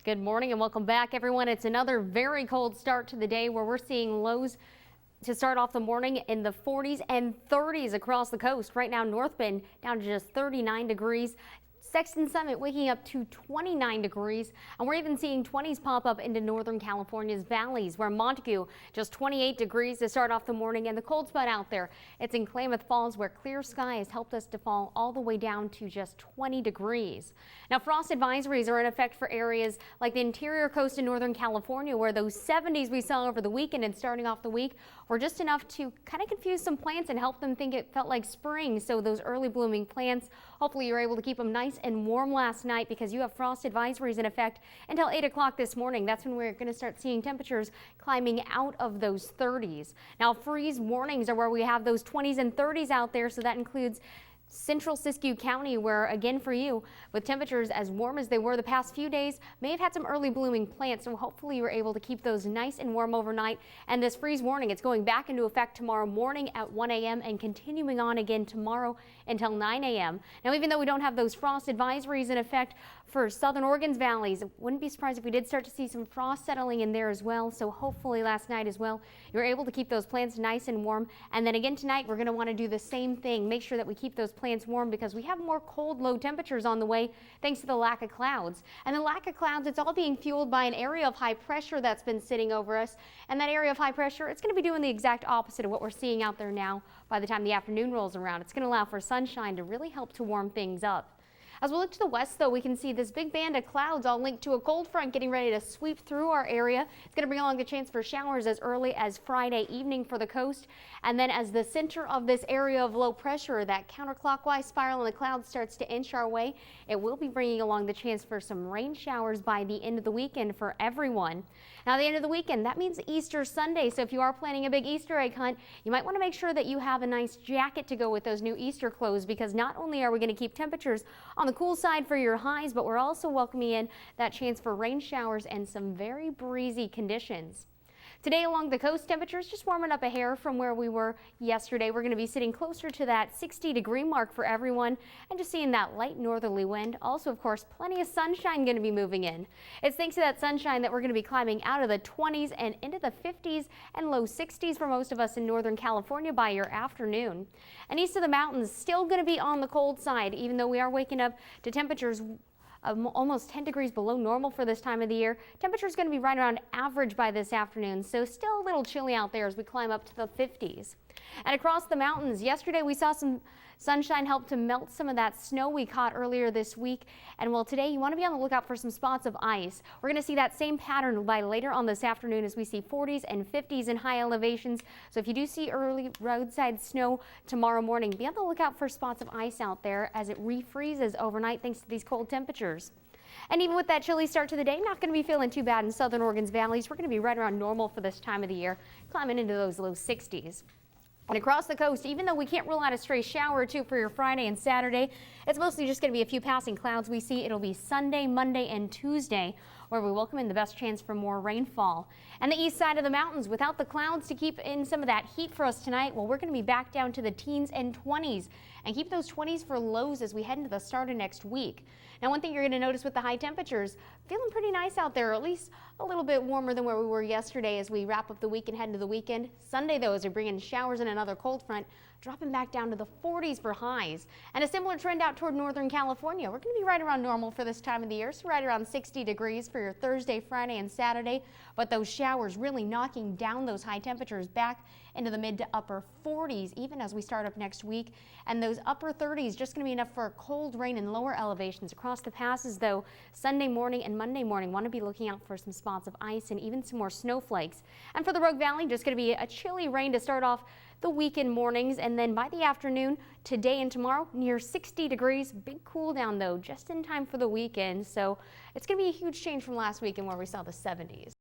Good morning and welcome back, everyone. It's another very cold start to the day where we're seeing lows to start off the morning in the 40s and 30s across the coast. Right now, North Bend down to just 39 degrees. Sexton Summit waking up to 29 degrees, and we're even seeing 20s pop up into Northern California's valleys, where Montague just 28 degrees to start off the morning. And the cold spot out there, it's in Klamath Falls, where clear sky has helped us to fall all the way down to just 20 degrees. Now, frost advisories are in effect for areas like the interior coast in Northern California, where those 70s we saw over the weekend and starting off the week were just enough to kind of confuse some plants and help them think it felt like spring. So those early blooming plants, hopefully you're able to keep them nice and warm last night, because you have frost advisories in effect until 8 o'clock this morning. That's when we're going to start seeing temperatures climbing out of those 30s. Now, freeze warnings are where we have those 20s and 30s out there, so that includes Central Siskiyou County, where again for you, with temperatures as warm as they were the past few days, may have had some early blooming plants, so hopefully you were able to keep those nice and warm overnight. And this freeze warning, it's going back into effect tomorrow morning at 1 a.m. and continuing on again tomorrow until 9 a.m. Now, even though we don't have those frost advisories in effect for southern Oregon's valleys, wouldn't be surprised if we did start to see some frost settling in there as well. So hopefully last night as well, you're able to keep those plants nice and warm. And then again tonight, we're going to want to do the same thing. Make sure that we keep those plants warm, because we have more cold, low temperatures on the way thanks to the lack of clouds. And the lack of clouds, it's all being fueled by an area of high pressure that's been sitting over us. And that area of high pressure, it's going to be doing the exact opposite of what we're seeing out there now. By the time the afternoon rolls around, it's going to allow for sunshine to really help to warm things up. As we look to the west, though, we can see this big band of clouds all linked to a cold front getting ready to sweep through our area. It's going to bring along the chance for showers as early as Friday evening for the coast. And then as the center of this area of low pressure, that counterclockwise spiral in the clouds starts to inch our way, it will be bringing along the chance for some rain showers by the end of the weekend for everyone. Now, the end of the weekend, that means Easter Sunday. So if you are planning a big Easter egg hunt, you might want to make sure that you have a nice jacket to go with those new Easter clothes, because not only are we going to keep temperatures on the cool side for your highs, but we're also welcoming in that chance for rain showers and some very breezy conditions. Today along the coast, temperatures just warming up a hair from where we were yesterday. We're going to be sitting closer to that 60-degree mark for everyone, and just seeing that light northerly wind. Also, of course, plenty of sunshine going to be moving in. It's thanks to that sunshine that we're going to be climbing out of the 20s and into the 50s and low 60s for most of us in Northern California by your afternoon. And east of the mountains, still going to be on the cold side, even though we are waking up to temperatures almost 10 degrees below normal for this time of the year. Temperature is going to be right around average by this afternoon, so still a little chilly out there as we climb up to the 50s. And across the mountains, yesterday we saw some sunshine help to melt some of that snow we caught earlier this week. And well, today you want to be on the lookout for some spots of ice. We're going to see that same pattern by later on this afternoon as we see 40s and 50s in high elevations. So if you do see early roadside snow tomorrow morning, be on the lookout for spots of ice out there as it refreezes overnight thanks to these cold temperatures. And even with that chilly start to the day, not going to be feeling too bad in southern Oregon's valleys. We're going to be right around normal for this time of the year, climbing into those low 60s. And across the coast, even though we can't rule out a stray shower or two for your Friday and Saturday, it's mostly just going to be a few passing clouds we see. It'll be Sunday, Monday, and Tuesday, where we welcome in the best chance for more rainfall. And the east side of the mountains, without the clouds to keep in some of that heat for us tonight, well, we're going to be back down to the teens and 20s, and keep those 20s for lows as we head into the start of next week. Now, one thing you're going to notice with the high temperatures, feeling pretty nice out there, or at least a little bit warmer than where we were yesterday as we wrap up the week and head into the weekend. Sunday, though, as we bring in showers and another cold front, dropping back down to the 40s for highs. And a similar trend out toward Northern California. We're going to be right around normal for this time of the year, so right around 60 degrees for your Thursday, Friday, and Saturday. But those showers really knocking down those high temperatures back into the mid to upper 40s, even as we start up next week. And those upper 30s just going to be enough for cold rain in lower elevations across the passes, though. Sunday morning and Monday morning, want to be looking out for some spots of ice and even some more snowflakes. And for the Rogue Valley, just going to be a chilly rain to start off the weekend mornings, and then by the afternoon, today and tomorrow, near 60 degrees. Big cool down, though, just in time for the weekend. So it's going to be a huge change from last weekend where we saw the 70s.